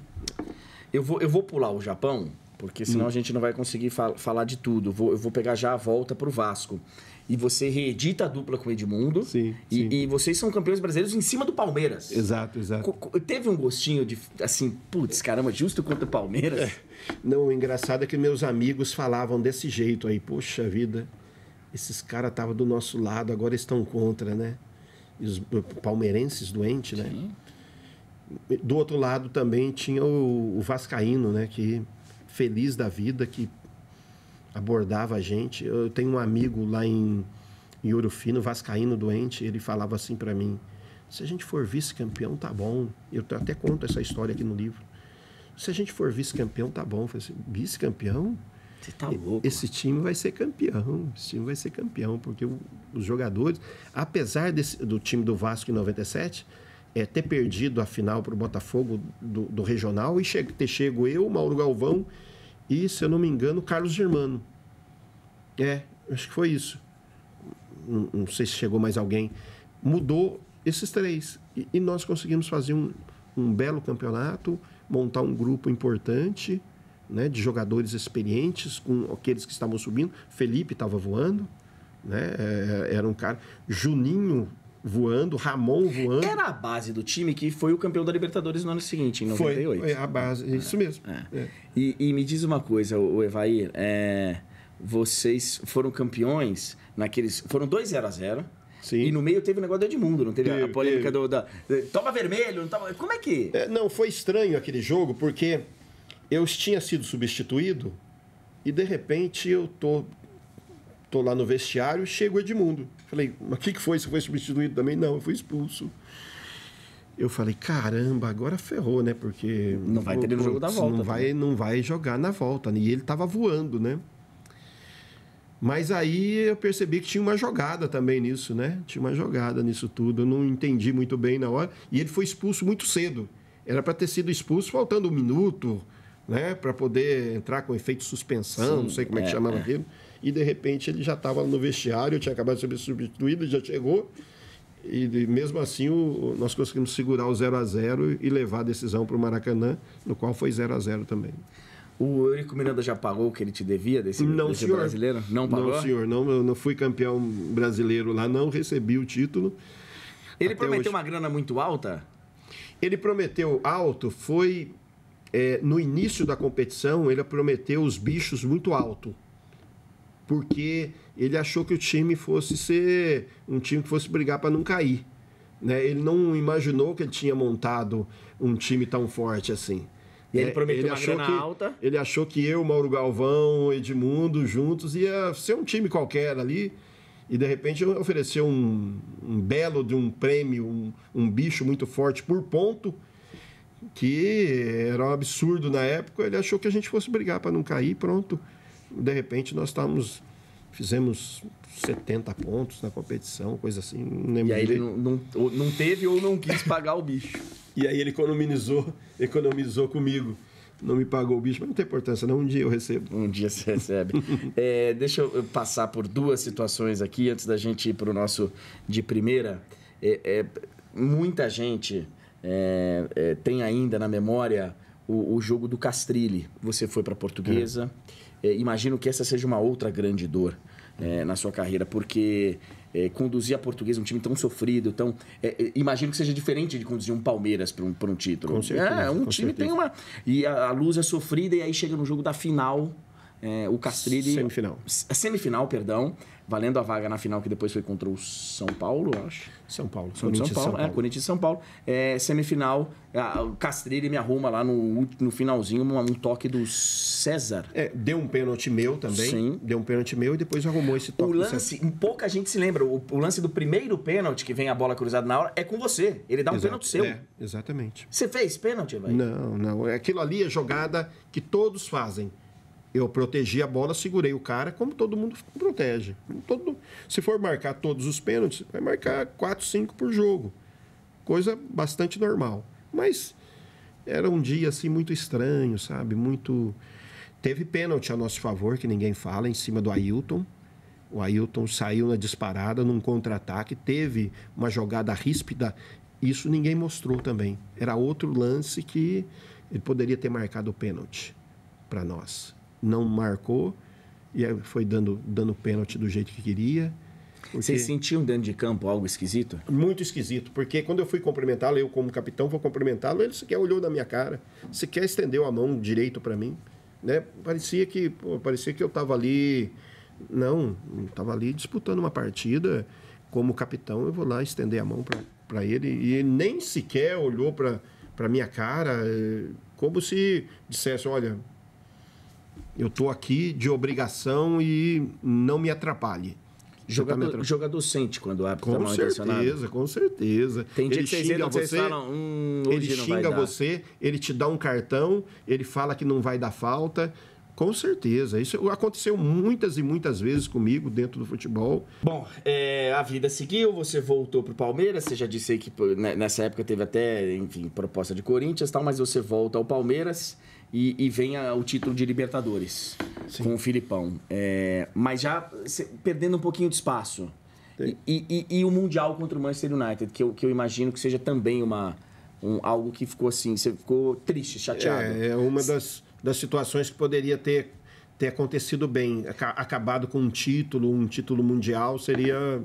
Eu vou pular o Japão, porque senão a gente não vai conseguir falar de tudo. Eu vou pegar já a volta pro Vasco. E você reedita a dupla com o Edmundo. Sim. E vocês são campeões brasileiros em cima do Palmeiras. Exato. Teve um gostinho de, assim, putz, caramba, justo contra o Palmeiras? Não, o engraçado é que meus amigos falavam desse jeito aí. Poxa vida, esses caras estavam do nosso lado, agora estão contra, né? E os palmeirenses doentes, né? Sim. Do outro lado também tinha o vascaíno, né? Que feliz da vida, que abordava a gente. Eu tenho um amigo lá em Ouro Fino, vascaíno doente, ele falava assim para mim: se a gente for vice-campeão, tá bom. Eu até conto essa história aqui no livro. Se a gente for vice-campeão, tá bom. Eu falei assim: vice-campeão? Você tá louco. Esse time vai ser campeão. Porque os jogadores, apesar do time do Vasco em 97... ter perdido a final para o Botafogo do Regional e ter chego eu, Mauro Galvão e, se eu não me engano, Carlos Germano. Acho que foi isso. Não sei se chegou mais alguém. Mudou esses 3. E nós conseguimos fazer um belo campeonato, montar um grupo importante, né, de jogadores experientes, com aqueles que estavam subindo. Felipe estava voando, né, era um cara... Juninho voando, Ramon voando. Era a base do time que foi o campeão da Libertadores no ano seguinte, em 98. Foi a base, isso mesmo. E me diz uma coisa, o Evair, vocês foram campeões naqueles... Foram 2 0-0. Sim. E no meio teve o negócio do Edmundo, não teve a polêmica toma vermelho, não toma... Como é que... Não, foi estranho aquele jogo, porque eu tinha sido substituído e, de repente, eu tô lá no vestiário e chega o Edmundo. Falei, mas o que foi? Você foi substituído também? Não, eu fui expulso. Eu falei, caramba, agora ferrou, né? Porque... Não vai ter no jogo da volta. Não vai jogar na volta. E ele tava voando, né? Mas aí eu percebi que tinha uma jogada também nisso, né? Tinha uma jogada nisso tudo. Eu não entendi muito bem na hora. E ele foi expulso muito cedo. Era para ter sido expulso faltando 1 minuto, né? Para poder entrar com efeito suspensão, não sei como é que chamava aquilo. E, de repente, ele já estava no vestiário, eu tinha acabado de ser substituído, já chegou. E, mesmo assim, nós conseguimos segurar o 0-0 e levar a decisão para o Maracanã, no qual foi 0-0 também. O Eurico Miranda já pagou o que ele te devia desse brasileiro? Não pagou? Não, senhor. Eu não fui campeão brasileiro lá, não recebi o título. Ele prometeu uma grana muito alta? Ele prometeu alto, foi... no início da competição, ele prometeu os bichos muito alto. Porque ele achou que o time fosse ser um time que fosse brigar para não cair, né? Ele não imaginou que ele tinha montado um time tão forte assim. E ele prometeu uma grana alta? Ele achou que eu, Mauro Galvão, Edmundo, juntos, ia ser um time qualquer ali. E, de repente, ofereceu um belo de um prêmio, um bicho muito forte por ponto, que era um absurdo na época. Ele achou que a gente fosse brigar para não cair, pronto. De repente, fizemos 70 pontos na competição, coisa assim. Não lembro. E aí ele não teve ou não quis pagar o bicho. E aí ele economizou comigo. Não me pagou o bicho, mas não tem importância, não. Um dia eu recebo. Um dia você recebe. Deixa eu passar por 2 situações aqui, antes da gente ir para o nosso de primeira. Muita gente tem ainda na memória o jogo do Castrilli. Você foi para a Portuguesa. Imagino que essa seja uma outra grande dor na sua carreira, porque conduzir a Portuguesa, um time tão sofrido, tão... imagino que seja diferente de conduzir um Palmeiras para um título. Com certeza, um time tem uma... E a luz é sofrida, e aí chega no jogo da final, o Castrilli... Semifinal, perdão. Valendo a vaga na final, que depois foi contra o São Paulo, eu acho. São Paulo. Corinthians e São Paulo. Semifinal, o Castrilli me arruma lá no finalzinho um toque do César. Deu um pênalti meu também. Sim. Deu um pênalti meu e depois arrumou esse toque. O lance, pouca gente se lembra, o lance do primeiro pênalti, que vem a bola cruzada na hora, é com você. Ele dá um pênalti seu. Exatamente. Você fez pênalti, vai? Não. Aquilo ali é jogada que todos fazem. Eu protegi a bola, segurei o cara, como todo mundo protege. Se for marcar todos os pênaltis, vai marcar 4, 5 por jogo. Coisa bastante normal. Mas era um dia assim muito estranho, sabe? Teve pênalti a nosso favor, que ninguém fala, em cima do Ailton. O Ailton saiu na disparada, num contra-ataque, teve uma jogada ríspida. Isso ninguém mostrou também. Era outro lance que ele poderia ter marcado o pênalti para nós. Não marcou e foi dando pênalti do jeito que queria. Vocês sentiam dentro de campo algo esquisito? Muito esquisito, porque quando eu fui cumprimentá-lo, eu como capitão vou cumprimentá-lo, ele sequer olhou na minha cara, sequer estendeu a mão direito para mim, né? Parecia que eu estava ali, não estava ali disputando uma partida. Como capitão, eu vou lá estender a mão para ele e ele nem sequer olhou para minha cara, como se dissesse, olha, eu estou aqui de obrigação e não me atrapalhe. Jogador sente quando o árbitro está mal intencionado? Com certeza. Tem dia que vocês falam, ele xinga você, ele te dá um cartão, ele fala que não vai dar falta. Com certeza. Isso aconteceu muitas e muitas vezes comigo dentro do futebol. Bom, a vida seguiu, você voltou para o Palmeiras, você já disse aí que nessa época teve até, enfim, proposta de Corinthians e tal, mas você volta ao Palmeiras e vem o título de Libertadores. Sim. Com o Filipão. Mas já perdendo um pouquinho de espaço. E o Mundial contra o Manchester United, que eu imagino que seja também algo que ficou assim, você ficou triste, chateado. É uma das situações que poderia ter acontecido bem. Acabado com um título mundial seria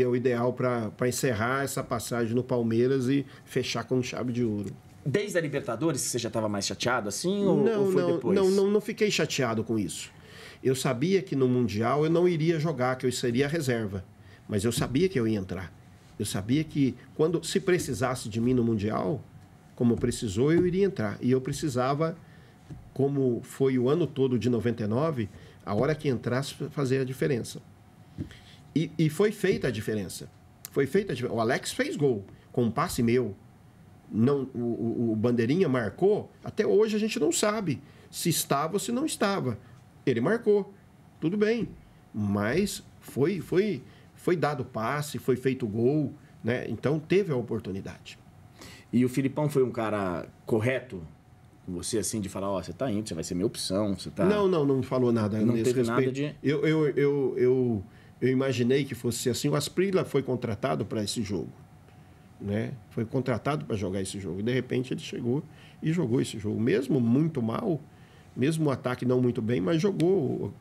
o ideal para encerrar essa passagem no Palmeiras e fechar com chave de ouro. Desde a Libertadores você já estava mais chateado assim? Ou foi depois? Não fiquei chateado com isso. Eu sabia que no Mundial eu não iria jogar, que eu seria reserva. Mas eu sabia que eu ia entrar. Eu sabia que se precisasse de mim no Mundial, como precisou, eu iria entrar. E eu precisava, como foi o ano todo de 99, a hora que entrasse, fazer a diferença. E foi feita a diferença. O Alex fez gol com um passe meu. Não, o Bandeirinha marcou. Até hoje a gente não sabe se estava ou se não estava. Ele marcou. Tudo bem. Mas foi dado passe, foi feito gol, né? Então teve a oportunidade. E o Filipão foi um cara correto com você, assim, de falar, você tá indo, você vai ser minha opção, você tá... Não falou nada. Não teve respeito. Nada de... Eu imaginei que fosse assim. O Asprilla foi contratado para esse jogo, né? Foi contratado para jogar esse jogo. E, de repente, ele chegou e jogou esse jogo. Mesmo muito mal, mesmo o ataque não muito bem, mas jogou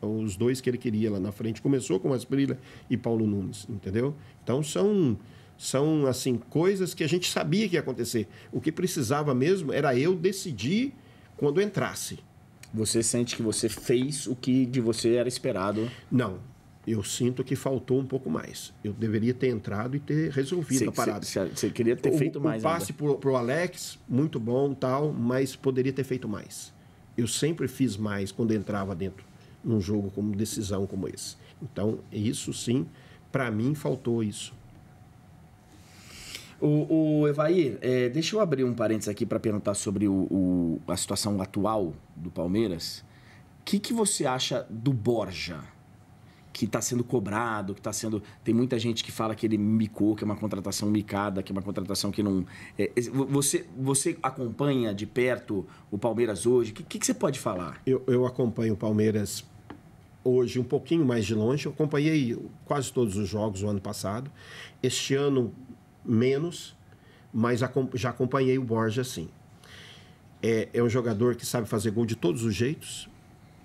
os dois que ele queria lá na frente. Começou com Asprilla e Paulo Nunes, entendeu? Então, são assim, coisas que a gente sabia que ia acontecer. O que precisava mesmo era eu decidir quando entrasse. Você sente que você fez o que de você era esperado? Não. Eu sinto que faltou um pouco mais. Eu deveria ter entrado e ter resolvido a parada. Você queria ter feito mais. O passe para o Alex, muito bom, tal, mas poderia ter feito mais. Eu sempre fiz mais quando entrava dentro num jogo como decisão como esse. Então, isso sim, para mim, faltou isso. O Evair, deixa eu abrir um parênteses aqui para perguntar sobre a situação atual do Palmeiras. O que você acha do Borja? Que está sendo cobrado, tem muita gente que fala que ele micou, que é uma contratação micada, que é uma contratação que não... Você acompanha de perto o Palmeiras hoje? O que você pode falar? Eu acompanho o Palmeiras hoje um pouquinho mais de longe. Eu acompanhei quase todos os jogos o ano passado. Este ano, menos, mas já acompanhei o Borja, sim. É um jogador que sabe fazer gol de todos os jeitos.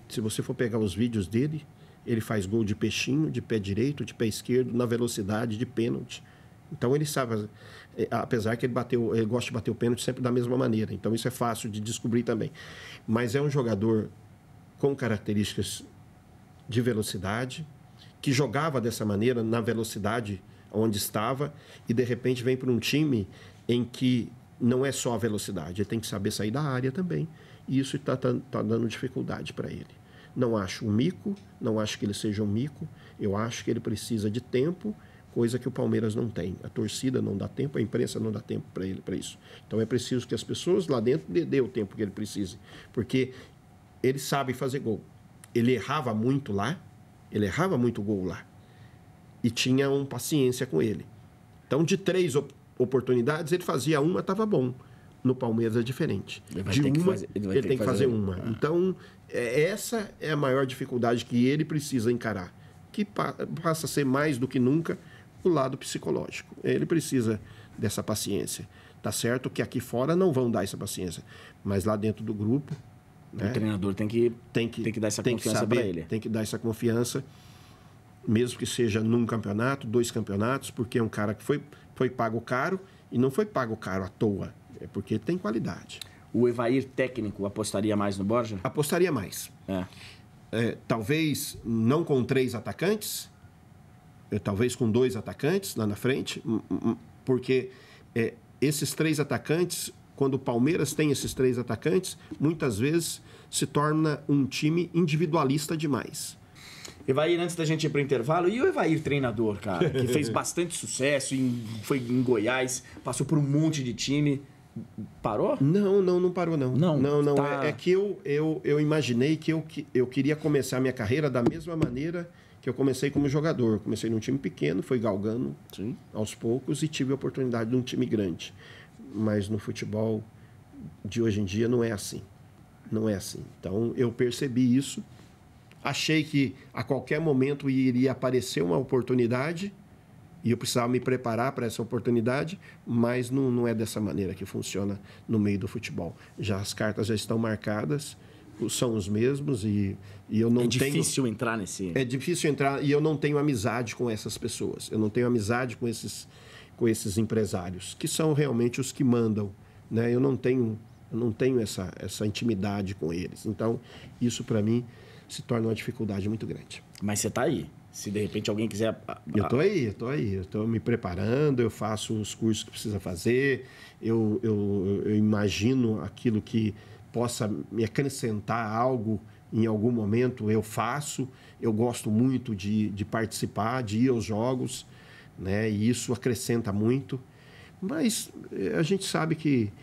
Se você for pegar os vídeos dele, ele faz gol de peixinho, de pé direito, de pé esquerdo, na velocidade, de pênalti. Então ele sabe, apesar que ele gosta de bater o pênalti sempre da mesma maneira. Então isso é fácil de descobrir também. Mas é um jogador com características de velocidade, que jogava dessa maneira, na velocidade onde estava, e de repente vem para um time em que não é só a velocidade, ele tem que saber sair da área também. E isso está dando dificuldade para ele. Não acho um mico, não acho que ele seja um mico, eu acho que ele precisa de tempo, coisa que o Palmeiras não tem. A torcida não dá tempo, a imprensa não dá tempo para ele, para isso. Então é preciso que as pessoas lá dentro dê o tempo que ele precise, porque ele sabe fazer gol. Ele errava muito lá, ele errava muito gol lá, e tinha paciência com ele. Então, de 3 oportunidades, ele fazia uma, estava bom. No Palmeiras é diferente. Ele tem que fazer uma. Então, essa é a maior dificuldade que ele precisa encarar, que passa a ser mais do que nunca o lado psicológico. Ele precisa dessa paciência. Tá certo que aqui fora não vão dar essa paciência, mas lá dentro do grupo, né, o treinador tem que dar essa confiança para ele. Tem que dar essa confiança, mesmo que seja num campeonato, 2 campeonatos, porque é um cara que foi pago caro, e não foi pago caro à toa, é porque tem qualidade. O Evair técnico apostaria mais no Borja? Apostaria mais. Talvez não com 3 atacantes, talvez com 2 atacantes lá na frente, porque esses 3 atacantes, quando o Palmeiras tem esses 3 atacantes, muitas vezes se torna um time individualista demais. Evair, antes da gente ir para o intervalo, e o Evair treinador, cara, que fez bastante sucesso, foi em Goiás, passou por um monte de time, parou? Não parou, não. Não. Tá... É que eu imaginei que eu queria começar a minha carreira da mesma maneira que eu comecei como jogador. Comecei num time pequeno, fui galgando aos poucos e tive a oportunidade de um time grande. Mas no futebol de hoje em dia não é assim. Não é assim. Então, eu percebi isso. Achei que a qualquer momento iria aparecer uma oportunidade e eu precisava me preparar para essa oportunidade, mas não é dessa maneira que funciona no meio do futebol. As cartas já estão marcadas, são os mesmos e eu não tenho... É difícil entrar nesse... É difícil entrar e eu não tenho amizade com essas pessoas. Eu não tenho amizade com esses empresários, que são realmente os que mandam, né? Eu não tenho essa intimidade com eles. Então, isso para mim se torna uma dificuldade muito grande. Mas você está aí. Se de repente alguém quiser... Eu estou aí. Eu estou me preparando, eu faço os cursos que precisa fazer, eu imagino aquilo que possa me acrescentar algo em algum momento, eu faço. Eu gosto muito de participar, de ir aos jogos, né? E isso acrescenta muito. Mas a gente sabe que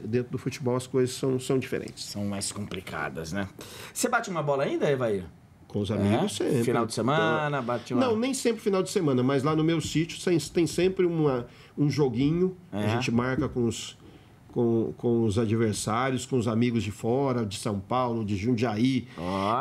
dentro do futebol as coisas são diferentes. São mais complicadas, né? Você bate uma bola ainda, Evair? Com os amigos sempre. Final de semana, bate uma... Não, nem sempre final de semana, mas lá no meu sítio tem sempre um joguinho. A gente marca com os adversários, com os amigos de fora, de São Paulo, de Jundiaí,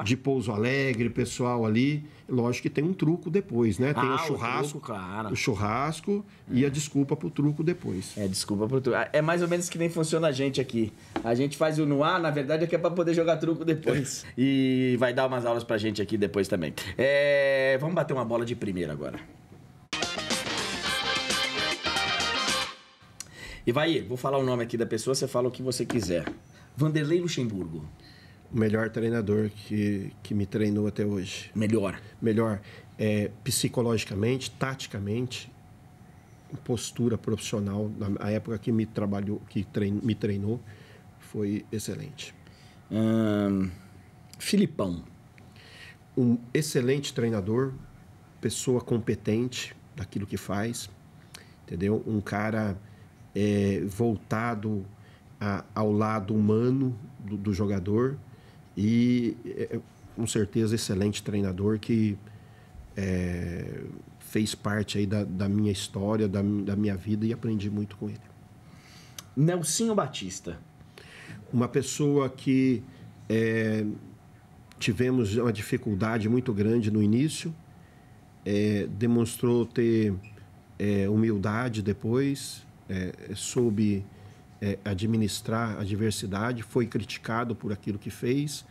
de Pouso Alegre, pessoal ali. Lógico que tem um truco depois, né? Tem o churrasco, truco, claro. O churrasco e a desculpa pro truco depois. Desculpa pro truco. É mais ou menos que nem funciona a gente aqui. A gente faz o no ar, na verdade, é que é pra poder jogar truco depois. E vai dar umas aulas pra gente aqui depois também. Vamos bater uma bola de primeira agora. E vai, vou falar o nome aqui da pessoa, você fala o que você quiser. Vanderlei Luxemburgo. O melhor treinador que me treinou até hoje. Melhor, psicologicamente, taticamente, postura profissional. Na época que me treinou, foi excelente. Filipão. Um excelente treinador, pessoa competente daquilo que faz, entendeu? Um cara voltado ao lado humano do jogador e, com certeza, excelente treinador que fez parte aí da minha história, da minha vida e aprendi muito com ele. Nelsinho Batista. Uma pessoa que tivemos uma dificuldade muito grande no início, demonstrou ter humildade depois, soube administrar a adversidade, foi criticado por aquilo que fez,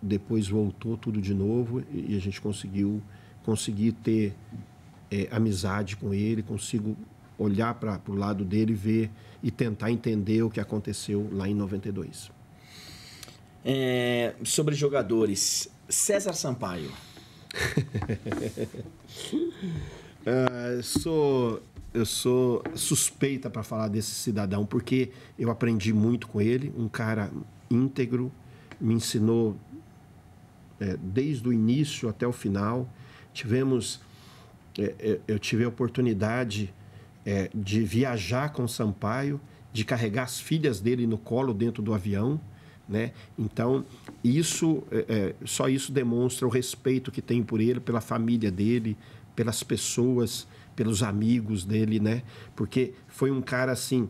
depois voltou tudo de novo e a gente consegui ter amizade com ele, consigo olhar para o lado dele, ver e tentar entender o que aconteceu lá em 92. Sobre jogadores, César Sampaio. Eu sou suspeita para falar desse cidadão, porque eu aprendi muito com ele, um cara íntegro, me ensinou desde o início até o final. Eu tive a oportunidade de viajar com o Sampaio, de carregar as filhas dele no colo dentro do avião, né? Então, só isso demonstra o respeito que tenho por ele, pela família dele, pelas pessoas, pelos amigos dele, né? Porque foi um cara, assim,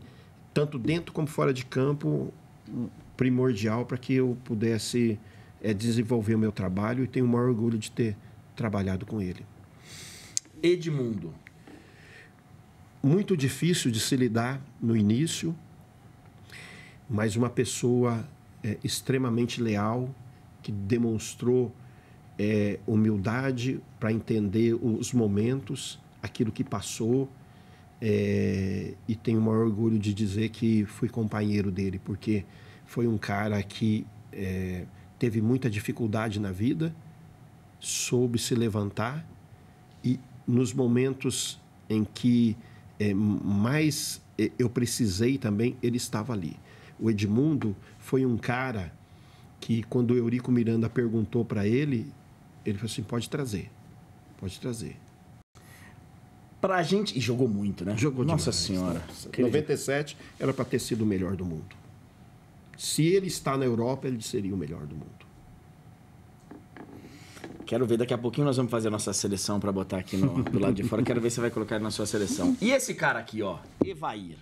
tanto dentro como fora de campo, primordial para que eu pudesse desenvolver o meu trabalho, e tenho o maior orgulho de ter trabalhado com ele. Edmundo. Muito difícil de se lidar no início, mas uma pessoa extremamente leal, que demonstrou humildade para entender os momentos, aquilo que passou, e tenho o maior orgulho de dizer que fui companheiro dele, porque foi um cara que teve muita dificuldade na vida, soube se levantar, e nos momentos em que mais eu precisei também, ele estava ali. O Edmundo foi um cara que, quando o Eurico Miranda perguntou para ele falou assim, pode trazer. Pra gente... E jogou muito, né? Jogou demais. Nossa Senhora. 97 era para ter sido o melhor do mundo. Se ele está na Europa, ele seria o melhor do mundo. Quero ver, daqui a pouquinho nós vamos fazer a nossa seleção para botar aqui do lado de fora. Quero ver se você vai colocar ele na sua seleção. E esse cara aqui, ó, Evair.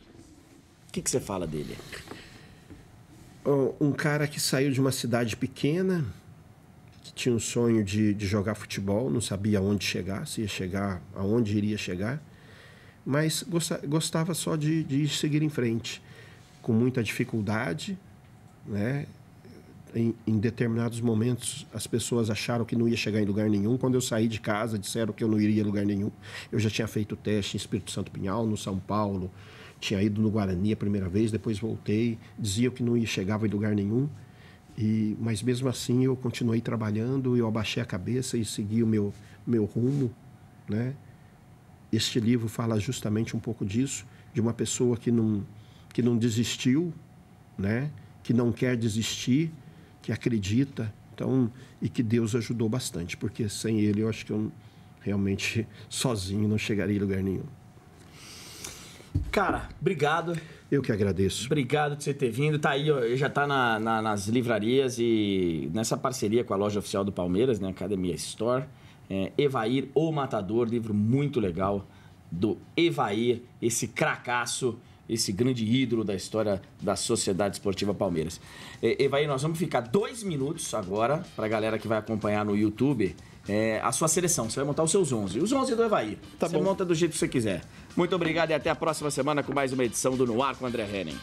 O que você fala dele? Um cara que saiu de uma cidade pequena, que tinha um sonho de jogar futebol, não sabia aonde chegar, se ia chegar, aonde iria chegar, mas gostava só de seguir em frente, com muita dificuldade, né? Em determinados momentos, as pessoas acharam que não ia chegar em lugar nenhum. Quando eu saí de casa, disseram que eu não iria em lugar nenhum. Eu já tinha feito teste em Espírito Santo Pinhal, no São Paulo, tinha ido no Guarani a primeira vez, depois voltei, diziam que não ia chegar em lugar nenhum, mas mesmo assim eu continuei trabalhando, eu abaixei a cabeça e segui o meu rumo, né? Este livro fala justamente um pouco disso, de uma pessoa que não desistiu, né? Que não quer desistir, que acredita, e que Deus ajudou bastante, porque sem ele eu acho que eu realmente sozinho não chegaria em lugar nenhum. Cara, obrigado. Eu que agradeço. Obrigado por você ter vindo. Tá aí, ó, já tá nas livrarias e nessa parceria com a loja oficial do Palmeiras, né? Academia Store. Evair, o Matador, livro muito legal do Evair, esse cracaço, esse grande ídolo da história da Sociedade Esportiva Palmeiras. Evair, nós vamos ficar 2 minutos agora, para a galera que vai acompanhar no YouTube, a sua seleção. Você vai montar os seus 11. Os 11 do Evair. Tá você bom. Monta do jeito que você quiser. Muito obrigado e até a próxima semana com mais uma edição do No Ar com André Henning.